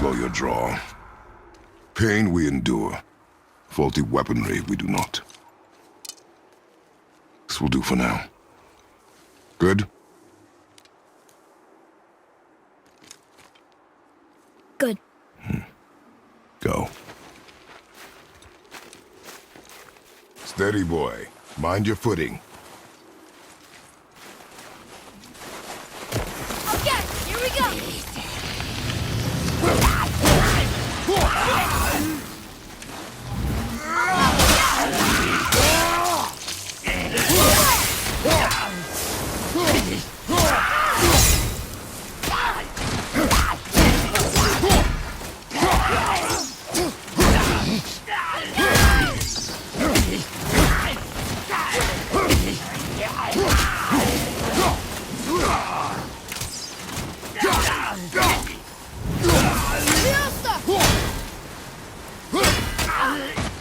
slow your draw. Pain we endure. Faulty weaponry we do not. This will do for now. Good? Good. Go. Steady, boy. Mind your footing. Okay, here we go!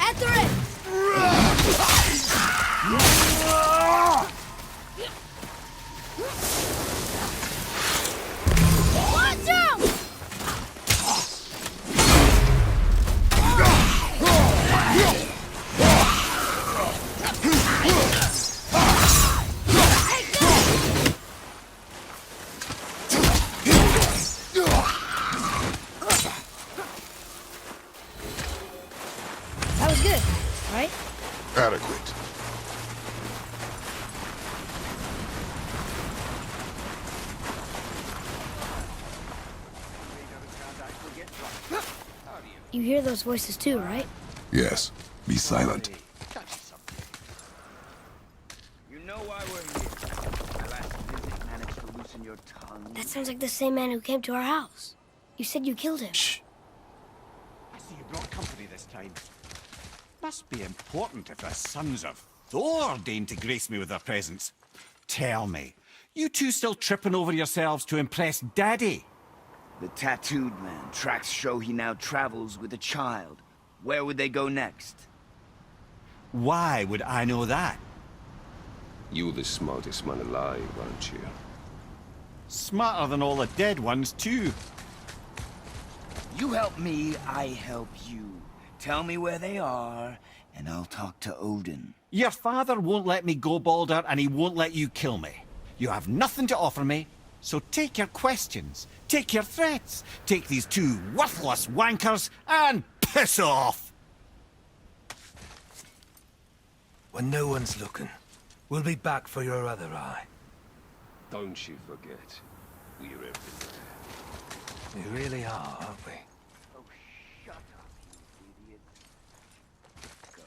Enter it! Watch out! That was good, right? Adequate. You hear those voices too, right? Yes. Be silent. You know why we're here. My last visit managed to loosen your tongue. That sounds like the same man who came to our house. You said you killed him. Shh. I see you brought company this time. Must be important if the sons of Thor deign to grace me with their presence. Tell me, you two still tripping over yourselves to impress Daddy? The tattooed man. Tracks show he now travels with a child. Where would they go next? Why would I know that? You the smartest man alive, aren't you? Smarter than all the dead ones, too. You help me, I help you. Tell me where they are, and I'll talk to Odin. Your father won't let me go, Baldur, and he won't let you kill me. You have nothing to offer me, so take your questions, take your threats, take these two worthless wankers, and piss off! When no one's looking, we'll be back for your other eye. Don't you forget, we're everywhere. We really are, aren't we? Oh, shut up, you idiot. Go.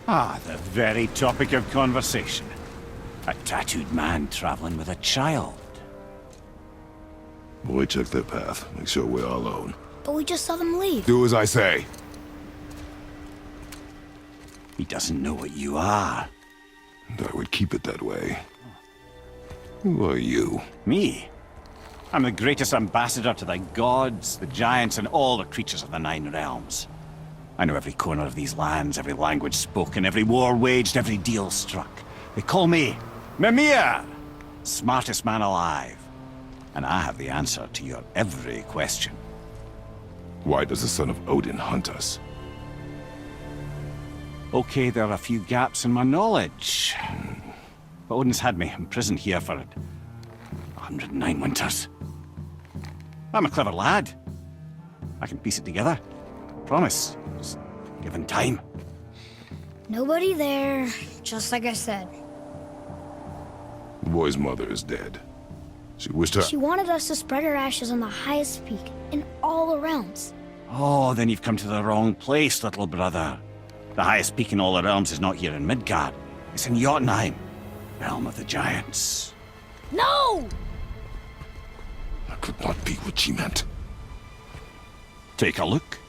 Ah, the very topic of conversation. A tattooed man traveling with a child. Boy, check their path. Make sure we're all alone. But we just saw them leave. Do as I say. He doesn't know what you are. And I would keep it that way. Who are you? Me? I'm the greatest ambassador to the gods, the giants, and all the creatures of the Nine Realms. I know every corner of these lands, every language spoken, every war waged, every deal struck. They call me Mimir, smartest man alive. And I have the answer to your every question. Why does the son of Odin hunt us? Okay, there are a few gaps in my knowledge. But Odin's had me imprisoned here for 109 winters. I'm a clever lad. I can piece it together. Promise. Just given time. Nobody there, just like I said. The boy's mother is dead. She wished her... She wanted us to spread her ashes on the highest peak in all the realms. Oh, then you've come to the wrong place, little brother. The highest peak in all the realms is not here in Midgard. It's in Jotunheim, realm of the giants. No! That could not be what she meant. Take a look.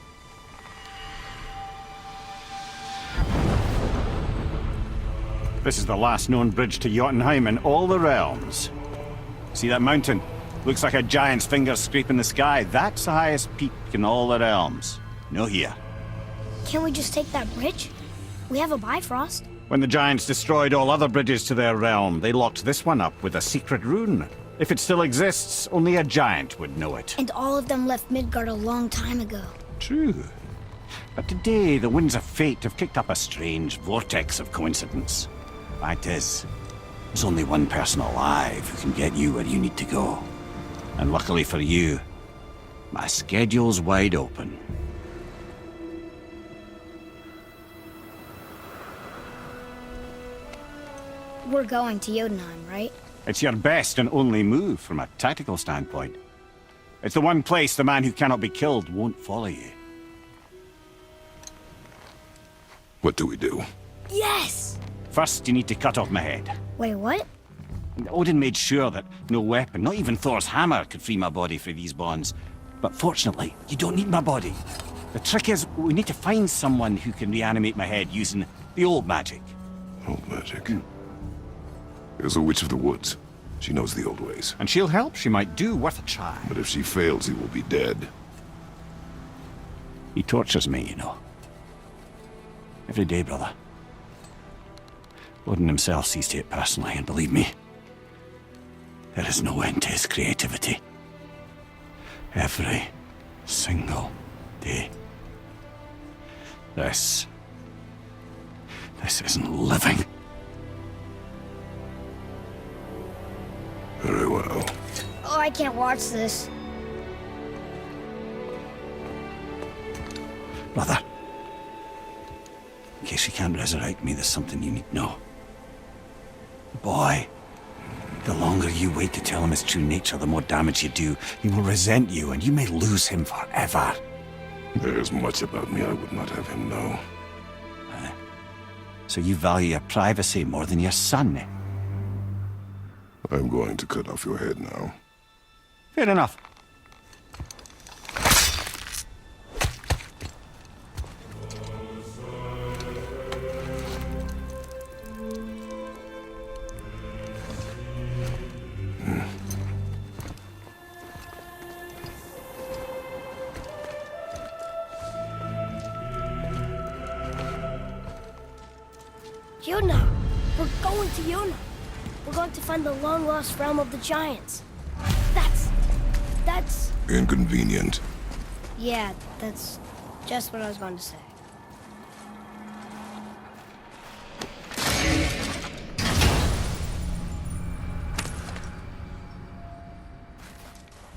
This is the last known bridge to Jotunheim in all the realms. See that mountain? Looks like a giant's finger scraping the sky. That's the highest peak in all the realms. No here. Can't we just take that bridge? We have a Bifrost. When the giants destroyed all other bridges to their realm, they locked this one up with a secret rune. If it still exists, only a giant would know it. And all of them left Midgard a long time ago. True. But today, the winds of fate have kicked up a strange vortex of coincidence. Fact is, there's only one person alive who can get you where you need to go. And luckily for you, my schedule's wide open. We're going to Jotunheim, right? It's your best and only move from a tactical standpoint. It's the one place the man who cannot be killed won't follow you. What do we do? Yes! First, you need to cut off my head. Wait, what? Odin made sure that no weapon, not even Thor's hammer, could free my body from these bonds. But fortunately, you don't need my body. The trick is, we need to find someone who can reanimate my head using the old magic. Old magic. There's a witch of the woods. She knows the old ways. And she'll help. She might do worth a try. But if she fails, he will be dead. He tortures me, you know. Every day, brother. Odin himself sees to it personally, and believe me, there is no end to his creativity. Every single day. This isn't living. Very well. Oh, I can't watch this. Brother, in case you can't resurrect me, there's something you need to know. Boy, the longer you wait to tell him his true nature, the more damage you do. He will resent you, and you may lose him forever. There's much about me I would not have him know. So you value your privacy more than your son? I'm going to cut off your head now. Fair enough. Jotunheim! We're going to Jotunheim! We're going to find the long-lost realm of the giants. That's... Inconvenient. Yeah, that's just what I was going to say.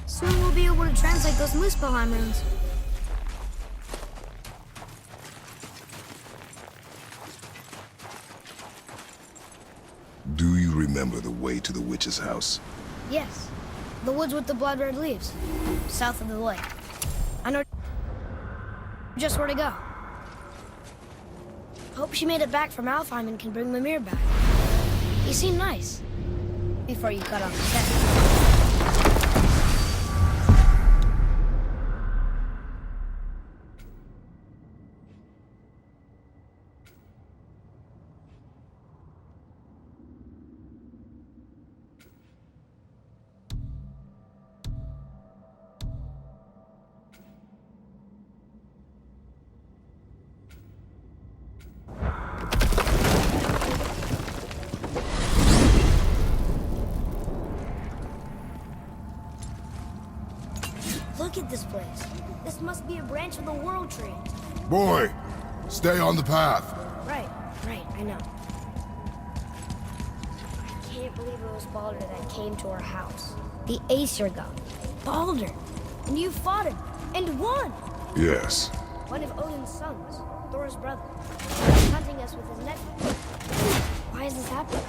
Soon we'll be able to translate those Muspelheim runes. Do you remember the way to the witch's house? Yes. The woods with the blood-red leaves. South of the lake. I know just where to go. Hope she made it back from Alfheim and can bring Mimir back. He seemed nice. Before you cut off his head. Look at this place. This must be a branch of the World Tree. Boy, stay on the path. Right, I know. I can't believe it was Baldur that came to our house. The Aesir god. Baldur! And you fought him, and won! Yes. One of Odin's sons, Thor's brother, hunting us with his nephew. Why is this happening?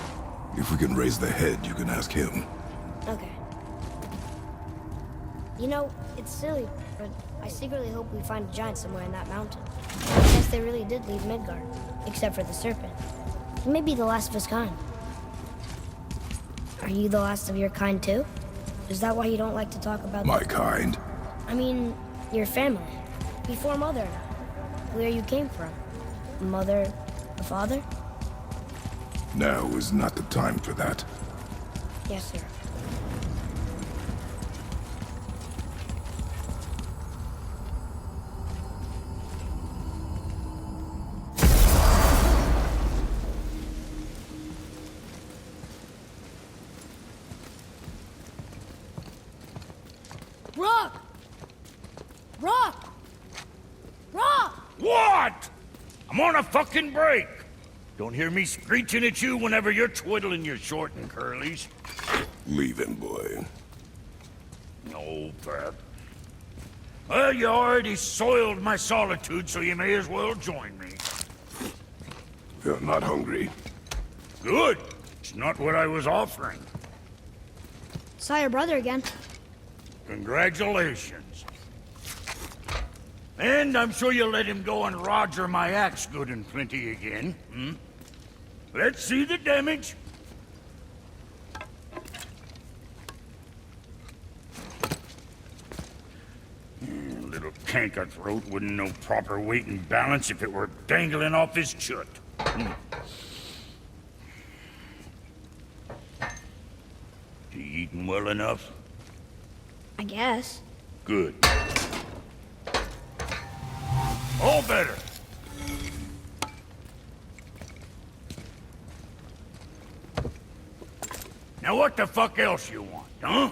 If we can raise the head, you can ask him. Okay. You know, it's silly, but I secretly hope we find a giant somewhere in that mountain. I guess they really did leave Midgard, except for the serpent. He may be the last of his kind. Are you the last of your kind too? Is that why you don't like to talk about My kind? I mean, your family. Before Mother and I. Where you came from. Mother, the father? Now is not the time for that. Yes, sir. Rock! Rock! Rock! What? I'm on a fucking break. Don't hear me screeching at you whenever you're twiddling your short and curlies. Leave him, boy. No, Pep. Well, you already soiled my solitude, so you may as well join me. You're not hungry. Good. It's not what I was offering. Saw your brother again. Congratulations. And I'm sure you'll let him go and Roger my axe good and plenty again, hmm? Let's see the damage. Little canker throat wouldn't know proper weight and balance if it were dangling off his chut. You eating well enough? I guess. Good. All better. Now what the fuck else you want, huh?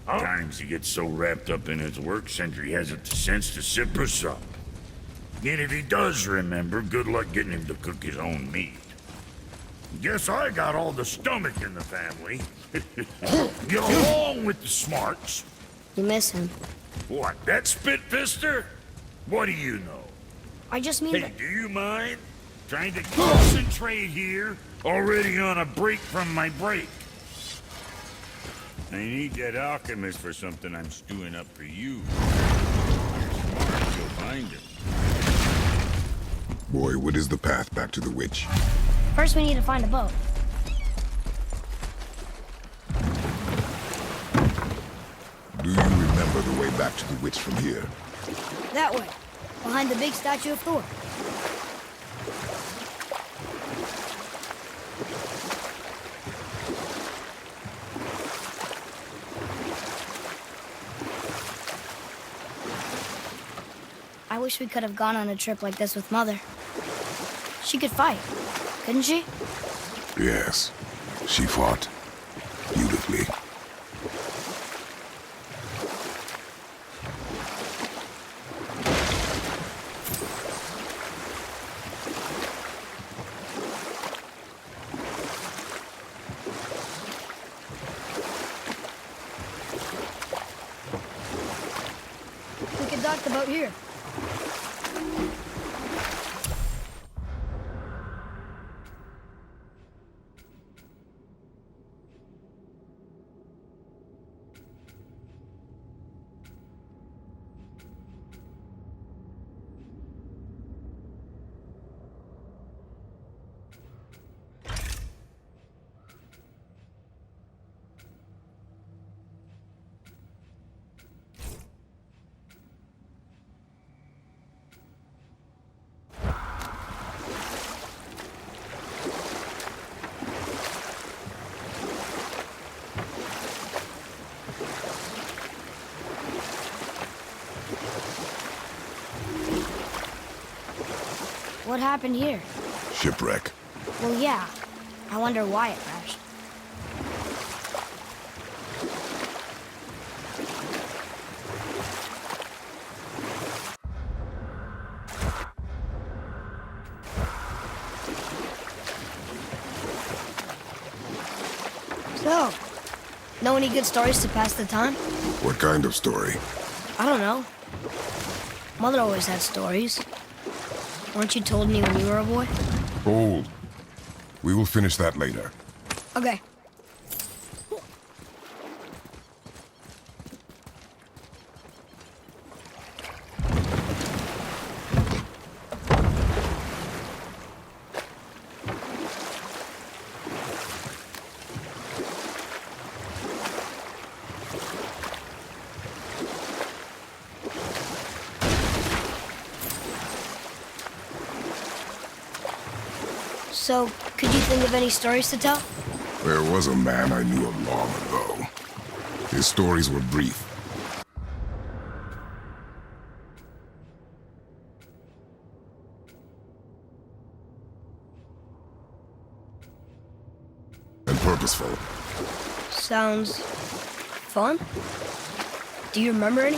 Times he gets so wrapped up in his work, Sentry hasn't the sense to sip or sup. And if he does remember, good luck getting him to cook his own meat. Guess I got all the stomach in the family. Get along with the smarts. You miss him. What, that spit-fister? What do you know? I just mean Hey, that... do you mind? Trying to concentrate here? Already on a break from my break. I need that alchemist for something I'm stewing up for you. You'll find him. Boy, what is the path back to the witch? First we need to find a boat. Do you remember the way back to the witch from here? That way. Behind the big statue of Thor. I wish we could have gone on a trip like this with Mother. She could fight, couldn't she? Yes. She fought. Beautifully. We could dock the boat here. What happened here? Shipwreck. Well, yeah. I wonder why it crashed. So, know any good stories to pass the time? What kind of story? I don't know. Mother always had stories. Weren't you told any when you were a boy? Hold. We will finish that later. Okay. So, could you think of any stories to tell? There was a man I knew of long ago. His stories were brief. And purposeful. Sounds fun. Do you remember any?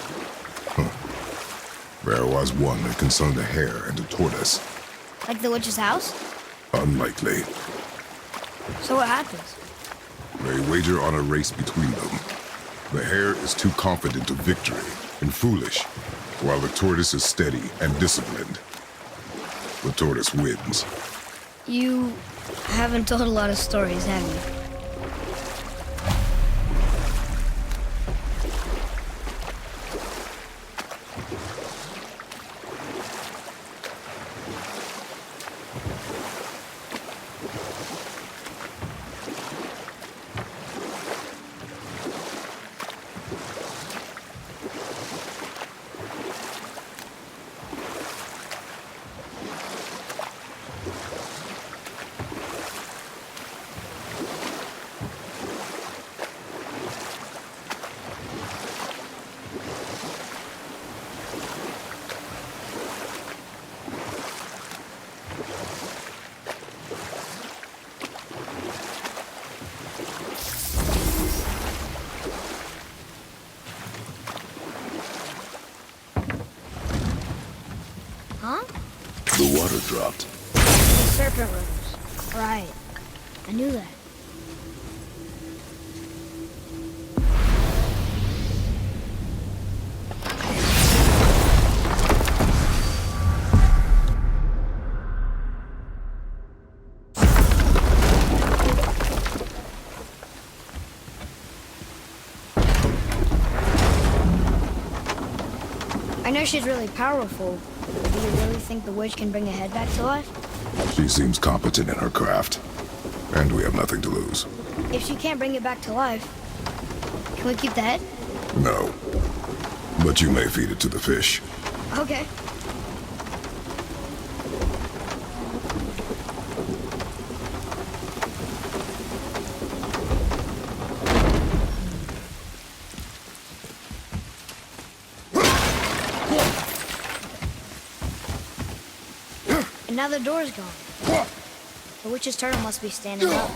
There was one that concerned a hare and a tortoise. Like the witch's house? Unlikely. So what happens? They wager on a race between them. The hare is too confident of victory and foolish, while the tortoise is steady and disciplined. The tortoise wins. You haven't told a lot of stories, have you? Huh? The water dropped. The serpent rose. Right. I knew that. I know she's really powerful. Do you really think the witch can bring a head back to life? She seems competent in her craft, and we have nothing to lose. If she can't bring it back to life, can we keep the head? No. But you may feed it to the fish. Okay. And now the door's gone. The witch's turtle must be standing up.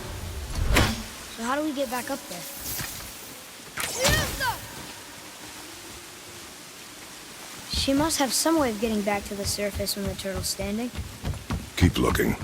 So how do we get back up there? She must have some way of getting back to the surface when the turtle's standing. Keep looking.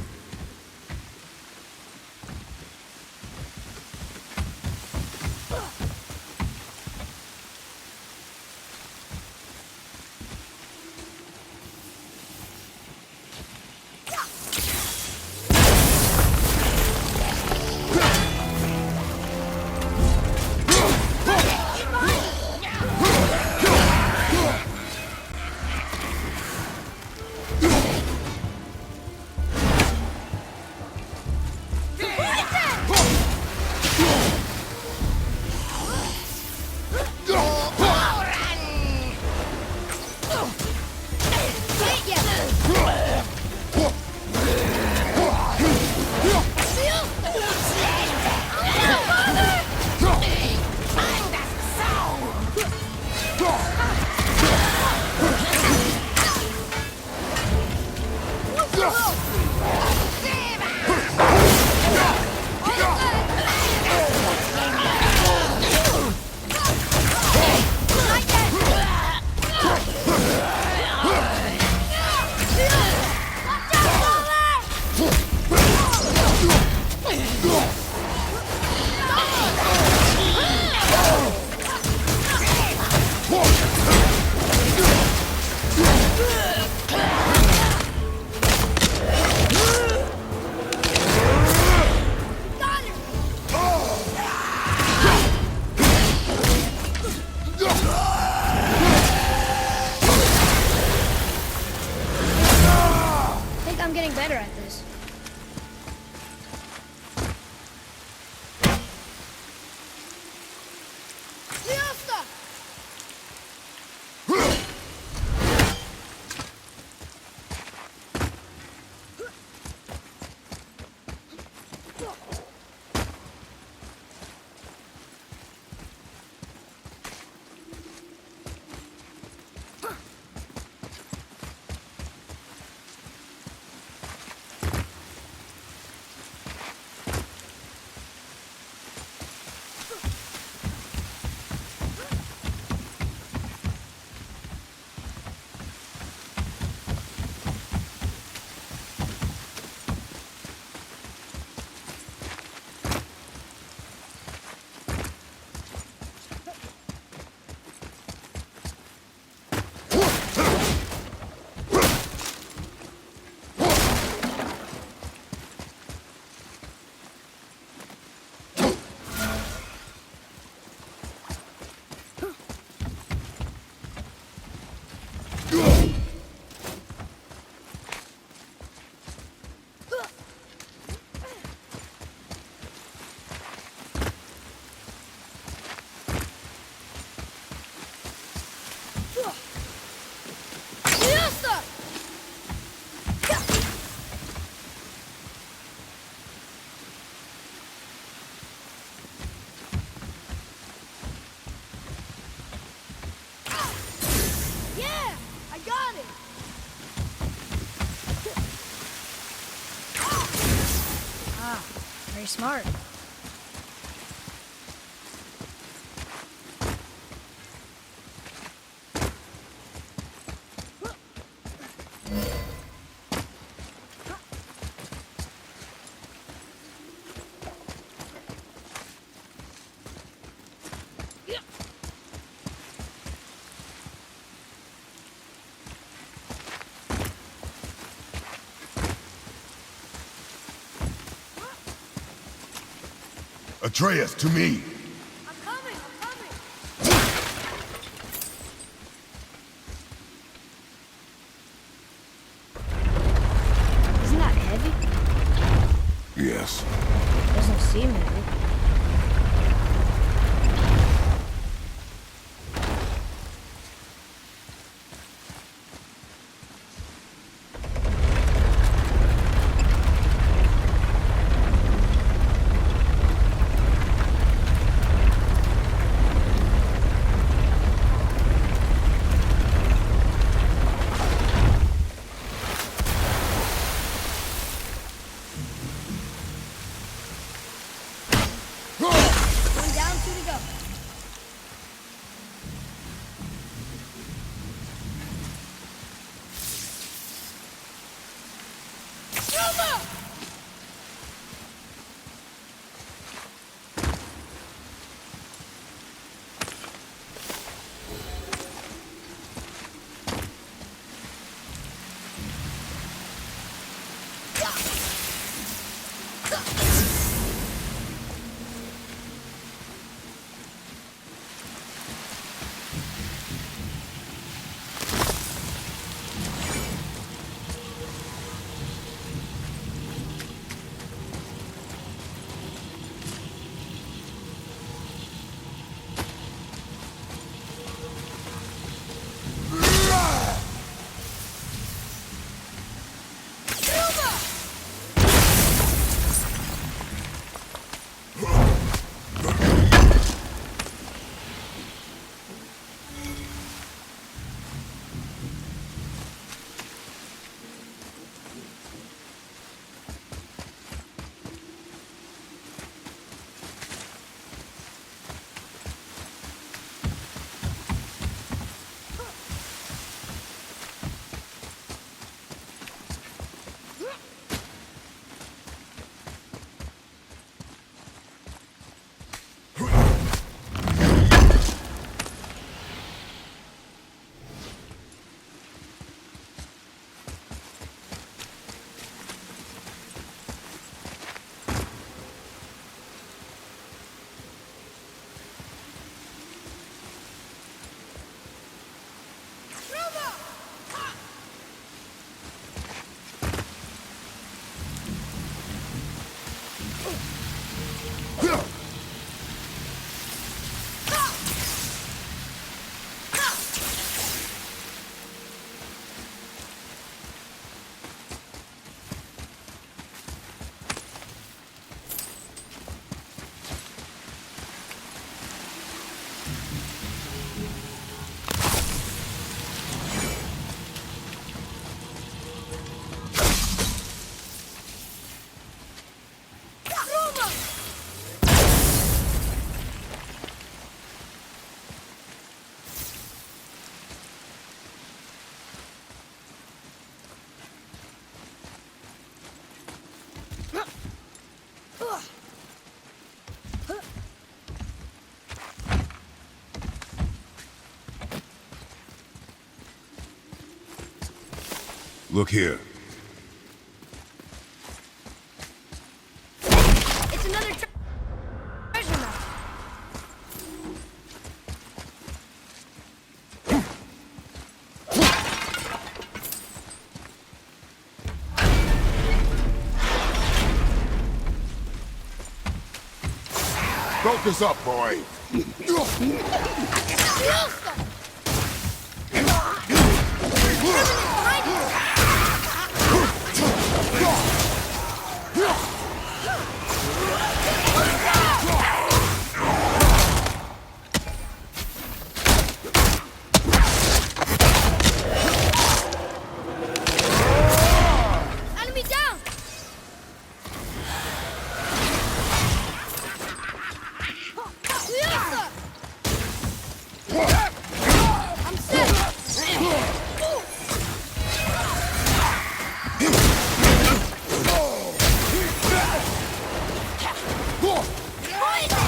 I'm getting better at this. Yeah! I got it! Ah, very smart. Atreus, to me! I'm coming! I'm coming! Isn't that heavy? Yes. Doesn't seem heavy. One down, two to go. Look here. It's another treasure map. Focus up, boy. Enemy down! I'm set! Poison!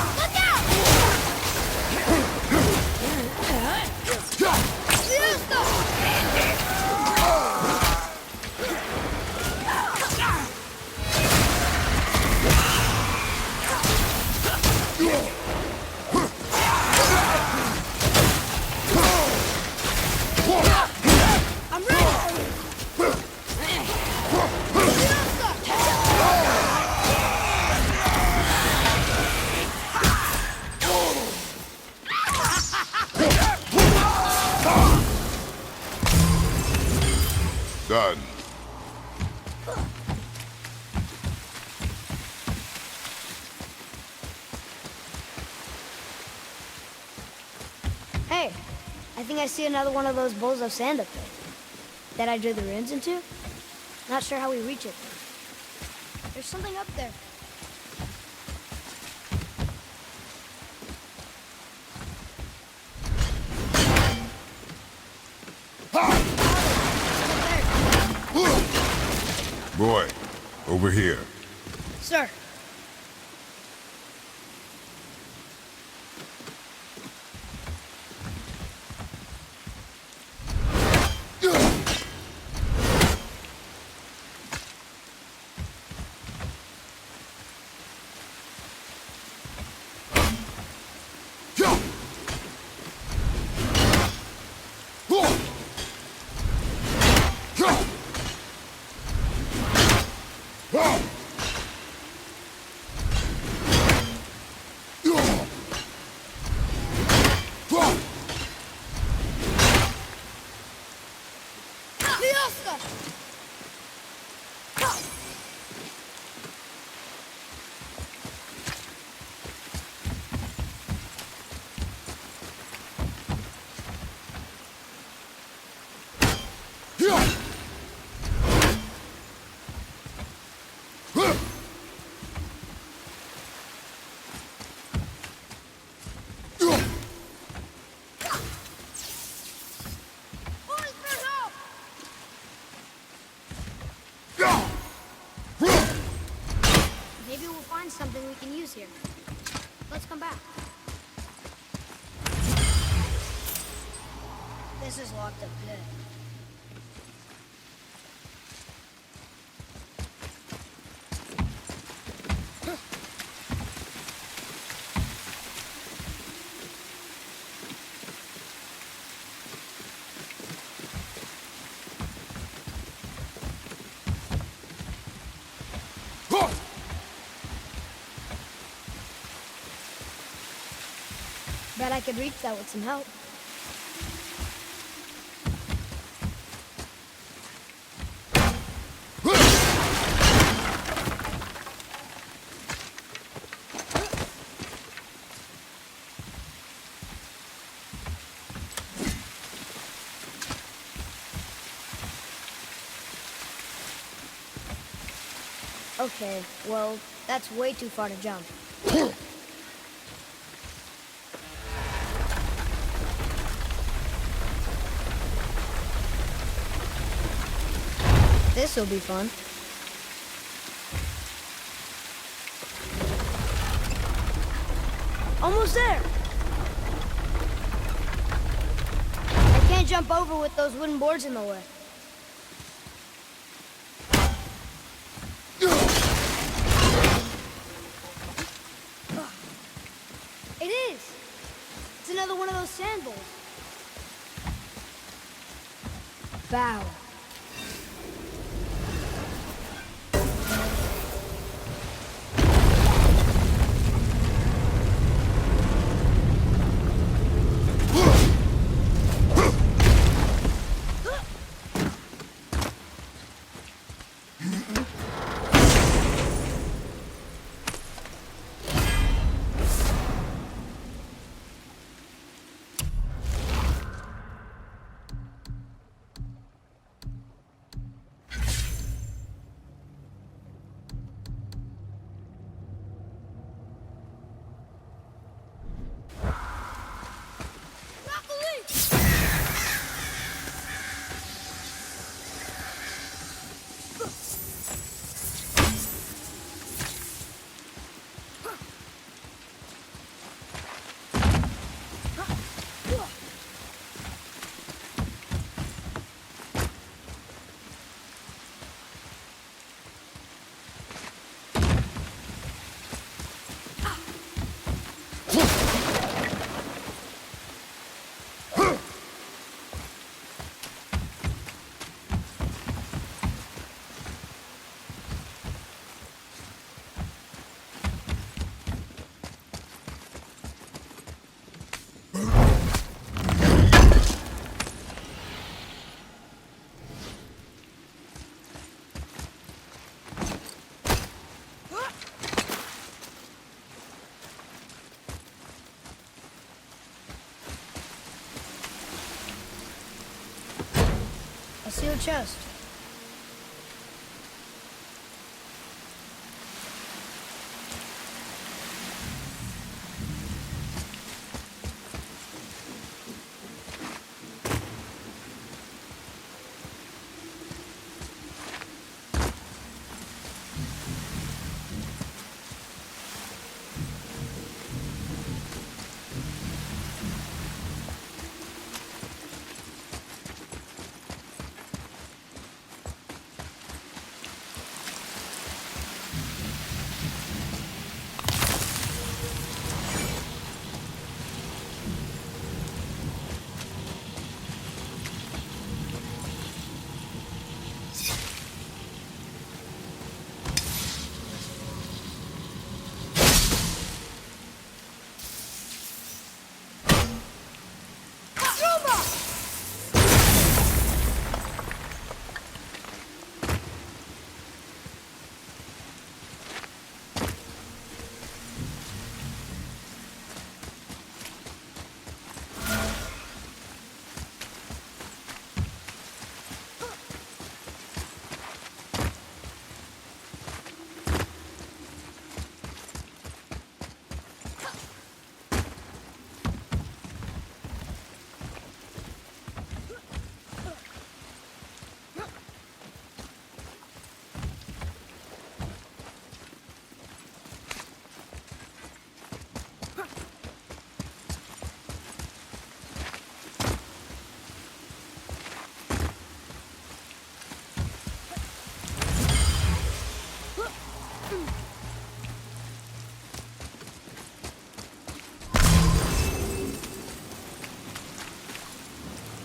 Look out! I'm ready! Done. Hey, I think I see another one of those bowls of sand up there. That I drew the runes into? Not sure how we reach it. There's something up there. Boy, over here. Sir. Maybe we'll find something we can use here. Let's come back. This is locked up good. Bet I could reach that with some help. Okay, well, that's way too far to jump. This'll be fun. Almost there! I can't jump over with those wooden boards in the way. It is! It's another one of those sand bowls. Bow. A sealed chest.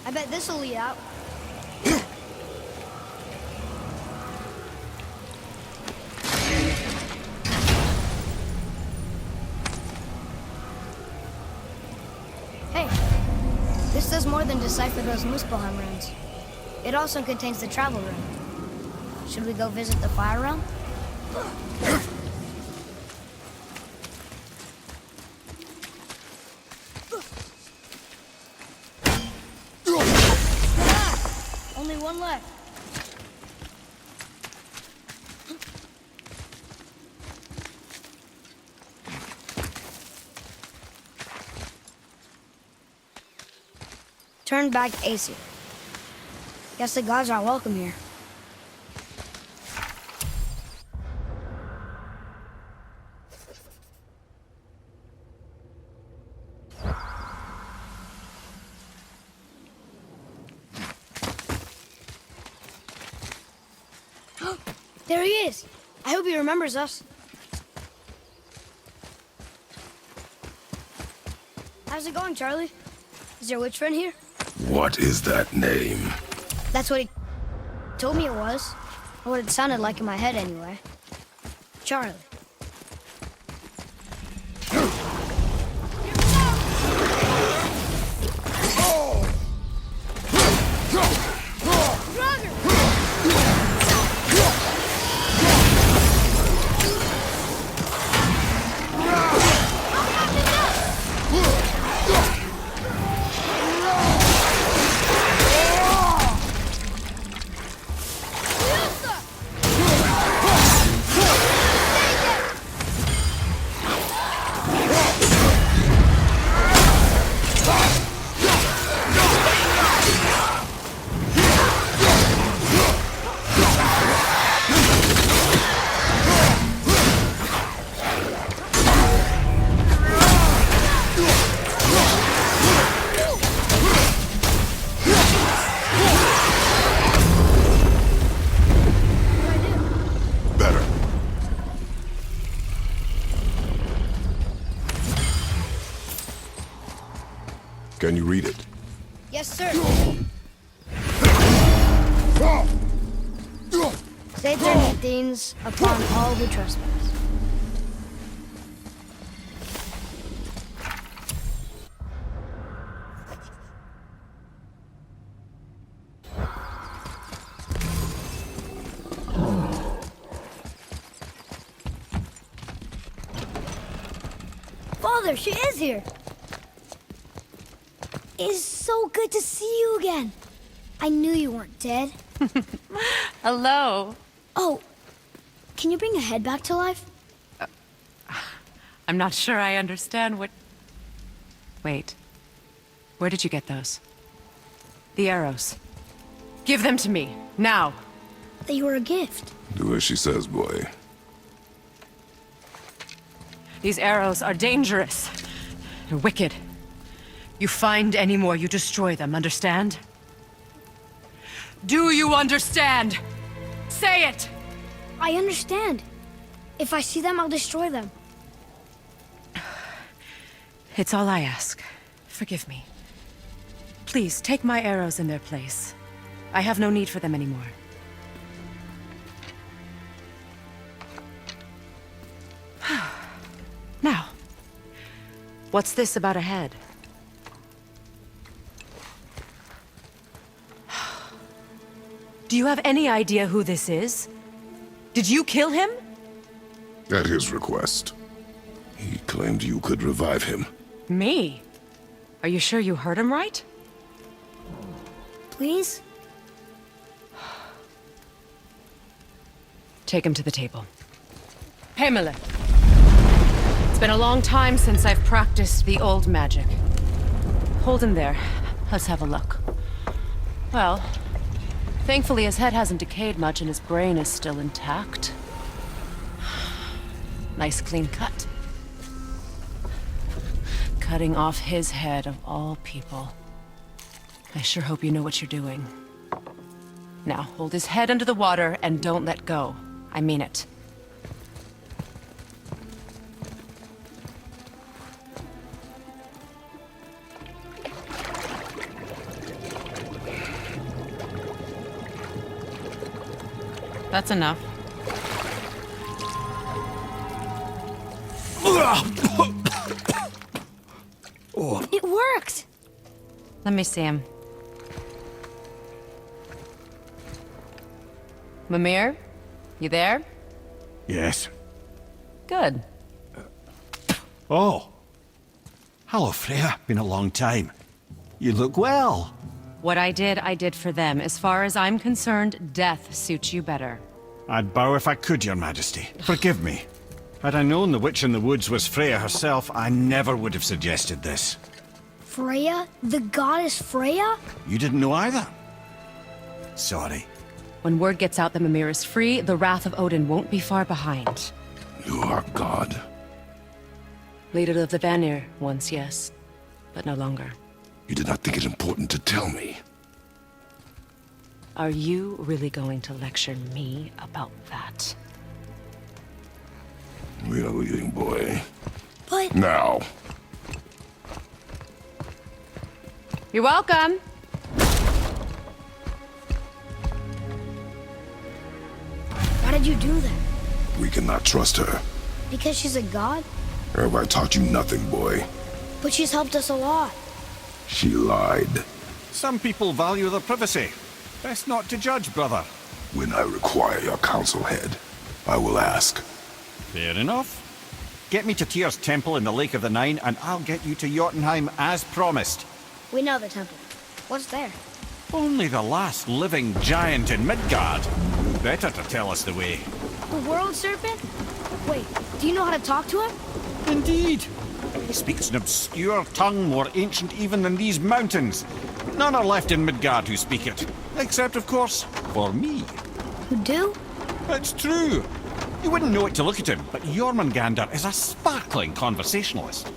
I bet this'll lead out. Hey, this does more than decipher those Muspelheim runes. It also contains the travel rune. Should we go visit the Fire Realm? Only one left. Turn back Aesir. Guess the gods aren't welcome here. There he is. I hope he remembers us. How's it going, Charlie? Is your witch friend here? What is that name? That's what he told me it was. Or what it sounded like in my head anyway. Charlie. Can you read it? Yes, sir. Save their Athens upon all who trespass. Father, she is here. It is so good to see you again. I knew you weren't dead. Hello. Oh, can you bring a head back to life? I'm not sure I understand what... Wait. Where did you get those? The arrows. Give them to me, now. They were a gift. Do as she says, boy. These arrows are dangerous. They're wicked. You find any more, you destroy them, understand? Do you understand? Say it! I understand. If I see them, I'll destroy them. It's all I ask. Forgive me. Please, take my arrows in their place. I have no need for them anymore. Now, what's this about a head? Do you have any idea who this is? Did you kill him? At his request. He claimed you could revive him. Me? Are you sure you heard him right? Please? Take him to the table. Pamela. It's been a long time since I've practiced the old magic. Hold him there. Let's have a look. Well, thankfully his head hasn't decayed much and his brain is still intact. Nice clean cut. Cutting off his head of all people. I sure hope you know what you're doing. Now, hold his head under the water and don't let go. I mean it. That's enough. It worked! Let me see him. Mimir? You there? Yes. Good. Oh. Hello, Freya. Been a long time. You look well. What I did for them. As far as I'm concerned, death suits you better. I'd bow if I could, Your Majesty. Forgive me. Had I known the witch in the woods was Freya herself, I never would have suggested this. Freya? The goddess Freya? You didn't know either? Sorry. When word gets out that Mimir is free, the wrath of Odin won't be far behind. You are God. Leader of the Vanir, once yes, but no longer. You did not think it important to tell me. Are you really going to lecture me about that? We are leaving, boy. But Now. You're welcome. why did you do that? We cannot trust her. Because she's a god? Have I taught you nothing, boy? But she's helped us a lot. She lied. Some people value their privacy. Best not to judge, brother. When I require your council head, I will ask. Fair enough. Get me to Tyr's temple in the Lake of the Nine, and I'll get you to Jotunheim as promised. We know the temple. What's there? Only the last living giant in Midgard. Better to tell us the way. The world serpent? Wait, do you know how to talk to him? Indeed. He speaks an obscure tongue more ancient even than these mountains. None are left in Midgard who speak it. Except, of course, for me. You do? It's true. You wouldn't know it to look at him, but Jormungandr is a sparkling conversationalist.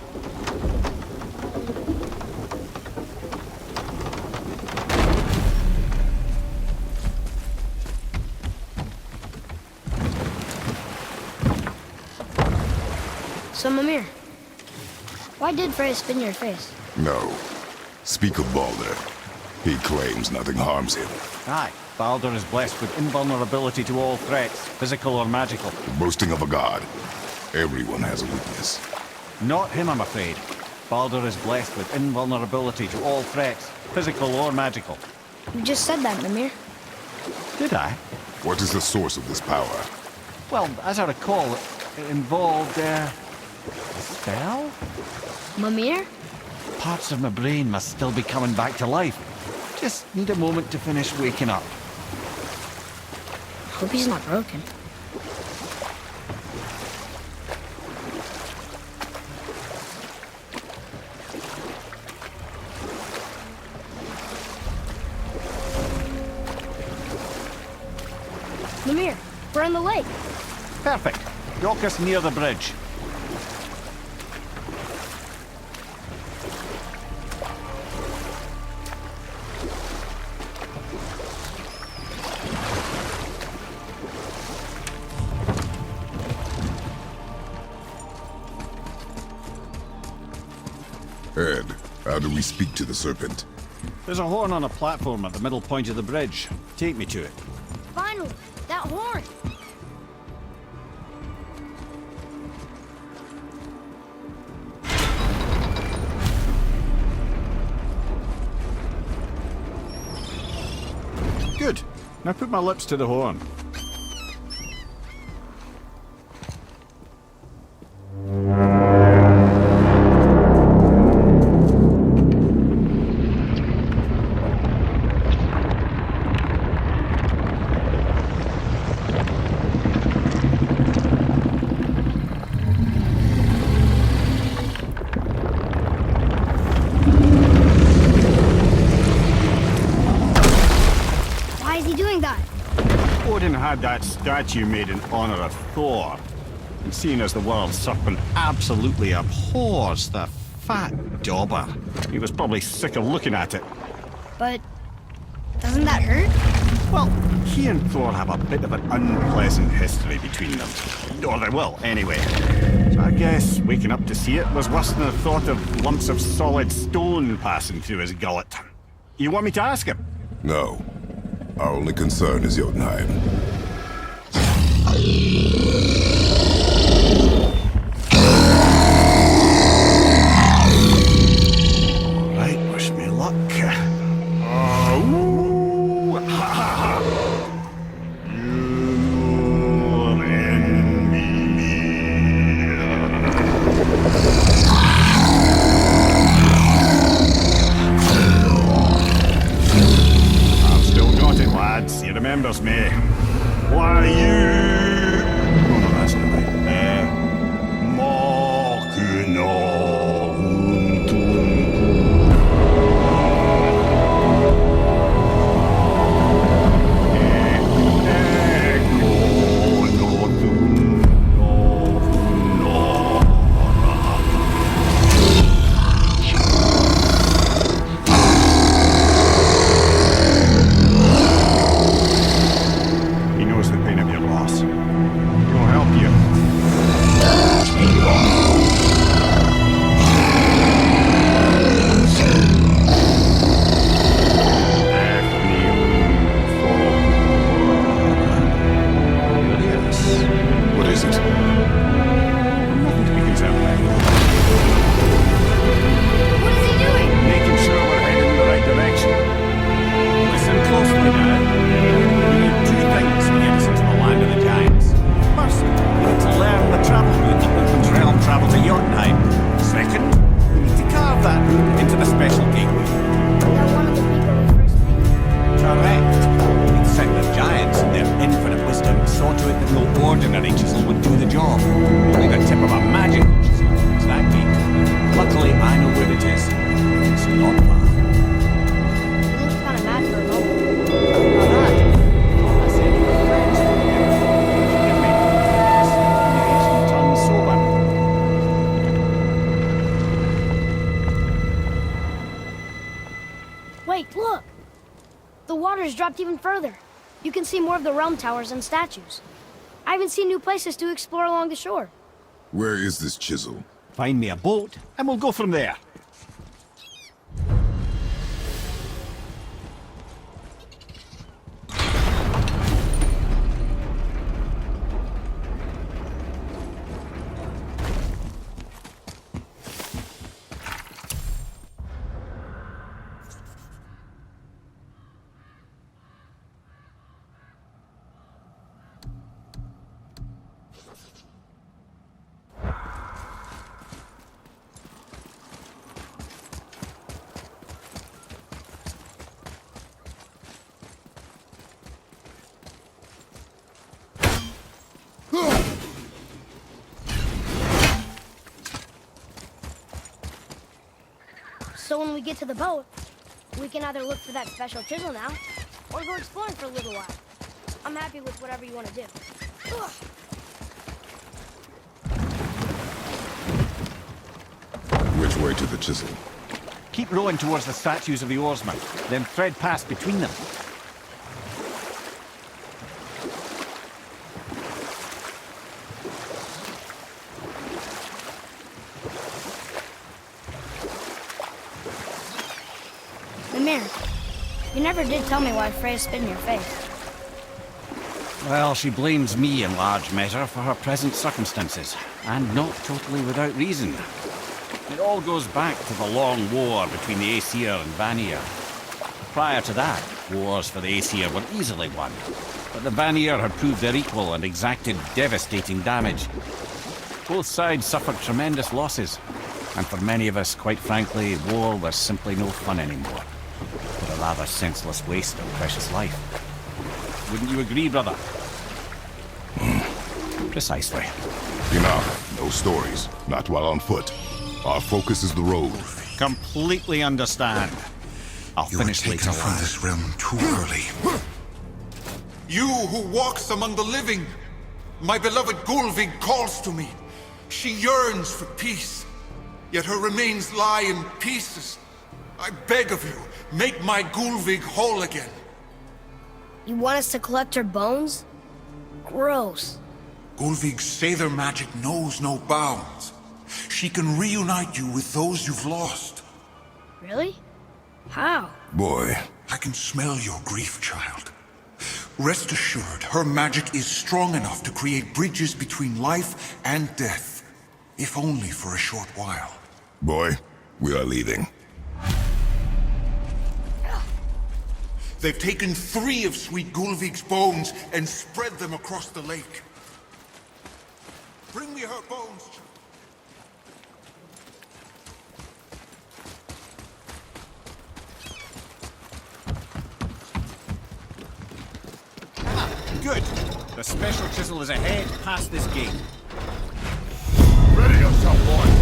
So, Mimir, why did Freya spin your face? No. Speak of Baldur. He claims nothing harms him. Aye, Baldur is blessed with invulnerability to all threats, physical or magical. Boasting of a god. Everyone has a weakness. Not him, I'm afraid. Baldur is blessed with invulnerability to all threats, physical or magical. You just said that, Mimir. Did I? What is the source of this power? Well, as I recall, it involved, a spell? Mimir? Parts of my brain must still be coming back to life. Just need a moment to finish waking up. Hope he's not broken. Lemire, we're on the lake. Perfect. Dock us near the bridge. Ed, how do we speak to the serpent? There's a horn on a platform at the middle point of the bridge. Take me to it. Finally, that horn. Good. Now put my lips to the horn. Why is he doing that? Odin had that statue made in honor of Thor. And seeing as the world serpent absolutely abhors the fat dauber, he was probably sick of looking at it. But doesn't that hurt? Well, he and Thor have a bit of an unpleasant history between them. Or they will, anyway. So I guess waking up to see it was worse than the thought of lumps of solid stone passing through his gullet. You want me to ask him? No. Our only concern is Jotunheim. Right, wish me luck. I've still got it, lads. He remembers me. Why you? Oh, no, that's not right. Mokino He knows the pain of your loss. He'll help you. What is it? Nothing to be concerned about. What is he doing? Making sure we're headed in the right direction. Listen closely now. We need two things to get us into the land of the giants. First, we need to learn the travel route that Odin's realm travel to Jotunheim. Second, we need to carve that route into the special gateway. That one of the people we first met. Correct. We'd send the giants in their infinite wisdom saw to it that no ordinary chisel would do the job. Only the tip of a magic chisel is that gate. Luckily, I know where it is. It's not far. He looks kind of mad for a moment. Now that, I said you were friends. Forgive me. Maybe she turned sober. Wait, look! The water's dropped even further. You can see more of the realm towers and statues. I even see new places to explore along the shore. Where is this chisel? Find me a boat, and we'll go from there. So when we get to the boat, we can either look for that special chisel now, or go exploring for a little while. I'm happy with whatever you want to do. Ugh. Which way to the chisel? Keep rowing towards the statues of the oarsmen, then thread past between them. Mimir, you never did tell me why Freya spit in your face. Well, she blames me in large measure for her present circumstances, and not totally without reason. It all goes back to the long war between the Aesir and Vanir. Prior to that, wars for the Aesir were easily won, but the Vanir had proved their equal and exacted devastating damage. Both sides suffered tremendous losses, and for many of us, quite frankly, war was simply no fun anymore, but a rather senseless waste of precious life. Wouldn't you agree, brother? Precisely. Enough. No stories. Not while on foot. Our focus is the road. Completely understand. I'll You were finish taken later from on. this realm too early. You who walks among the living, my beloved Gulvig calls to me. She yearns for peace, yet her remains lie in pieces. I beg of you, make my Gulvig whole again. You want us to collect her bones? Gross. Gulvig's Seidr magic knows no bounds. She can reunite you with those you've lost. Really? How? Boy, I can smell your grief, child. Rest assured, her magic is strong enough to create bridges between life and death, if only for a short while. boy, we are leaving. They've taken 3 of Sweet Gulvig's bones and spread them across the lake. Bring me her bones. Good. The special chisel is ahead, past this gate. Ready yourself, boy.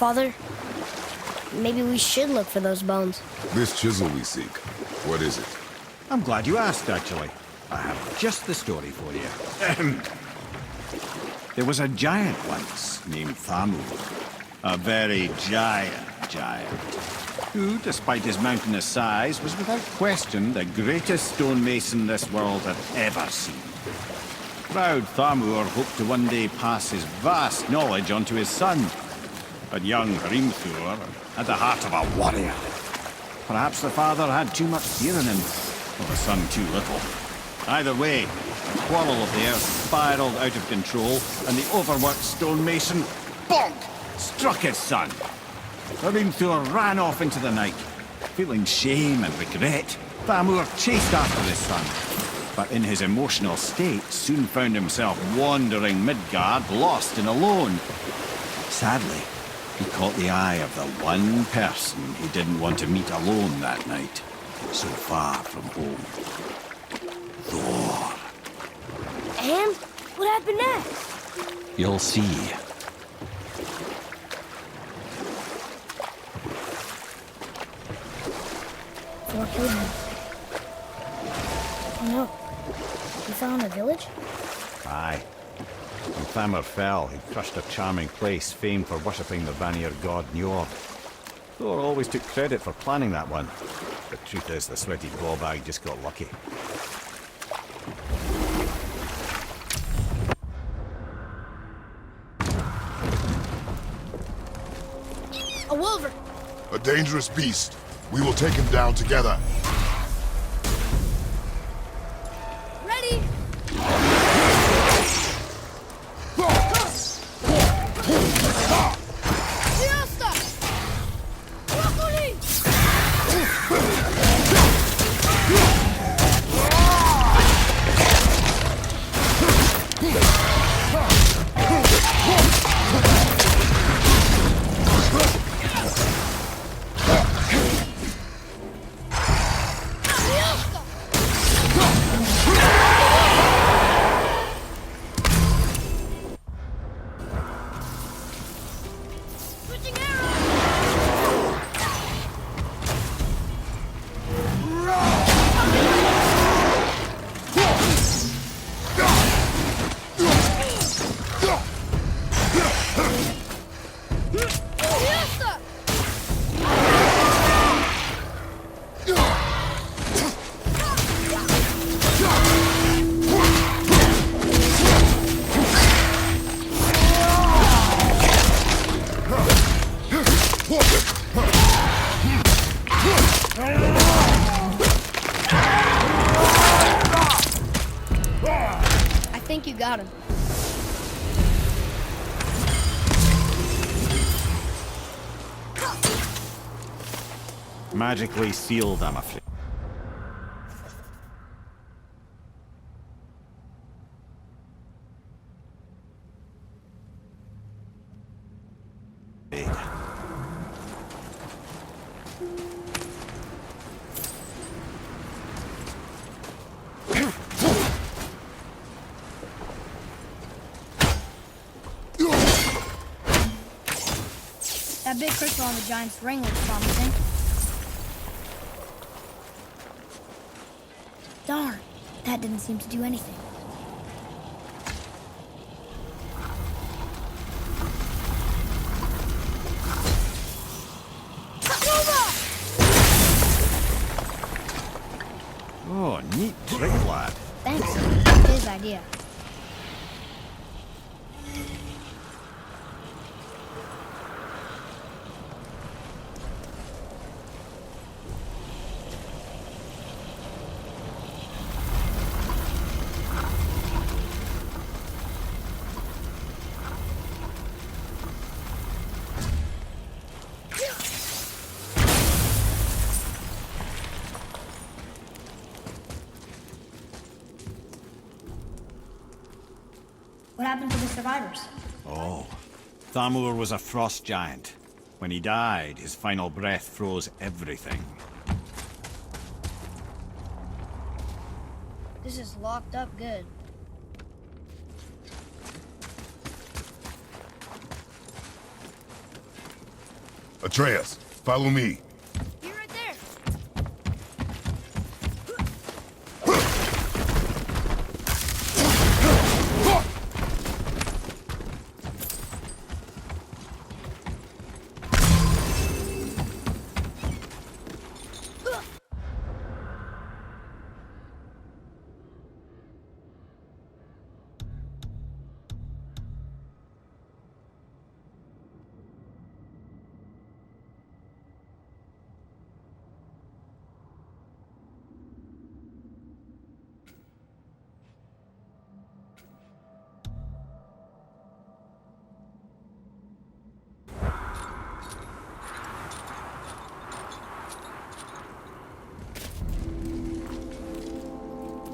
Father, maybe we should look for those bones. This chisel we seek, what is it? I'm glad you asked, actually. I have just the story for you. There was a giant once named Thamur. A very giant, who, despite his mountainous size, was without question the greatest stonemason this world had ever seen. Proud Thamur hoped to one day pass his vast knowledge on to his son. But young Hrimthur had the heart of a warrior. Perhaps the father had too much fear in him, or the son too little. Either way, the quarrel of theirs spiraled out of control, and the overworked stonemason, bonk, struck his son. Hrimthur ran off into the night. Feeling shame and regret, Thamur chased after his son, but in his emotional state soon found himself wandering Midgard, lost and alone. Sadly, he caught the eye of the one person he didn't want to meet alone that night, so far from home. Thor. And what happened next? You'll see. More hillmen. Oh no. We found a village? Aye. When Thamur fell, he crushed a charming place famed for worshipping the Vanir god Njord. Thor always took credit for planning that one. The truth is, the sweaty ballbag just got lucky. A wolver! A dangerous beast. We will take him down together. Ready! I think you got him. Magically sealed, I'm afraid. That big crystal on the giant's ring looks promising. Darn, that didn't seem to do anything. Oh, neat trick, lad. Thanks. His idea. What happened to the survivors? Oh. Thamur was a frost giant. When he died, his final breath froze everything. This is locked up good. Atreus, follow me. Be right there.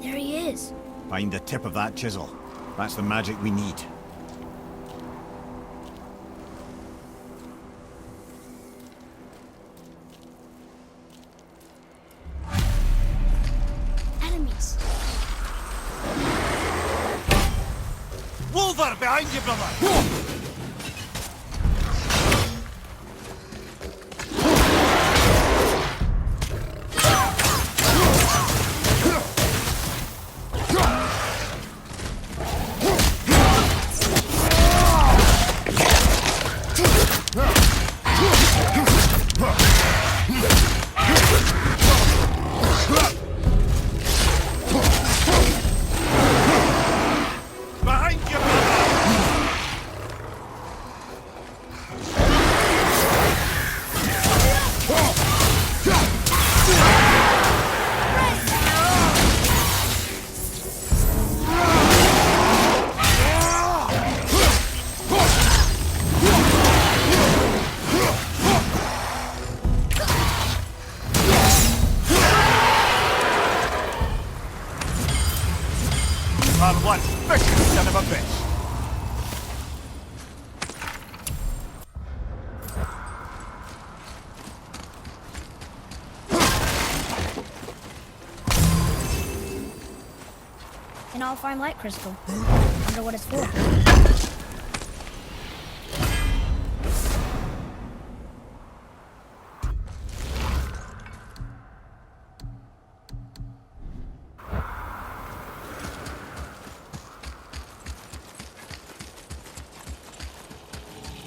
There he is. Find the tip of that chisel. That's the magic we need. Enemies. Wolver, behind you, brother! on one vicious son of a bitch! An all-fine light crystal. Wonder what it's for.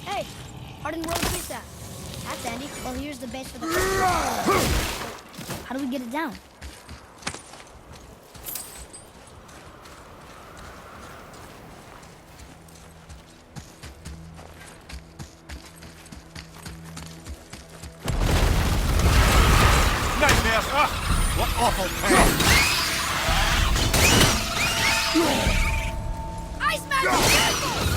Hey, hardened road pizza. That's Andy. Well, here's the base for the. How do we get it down? Nightmares! Ah, what awful pain! Iceman! Careful!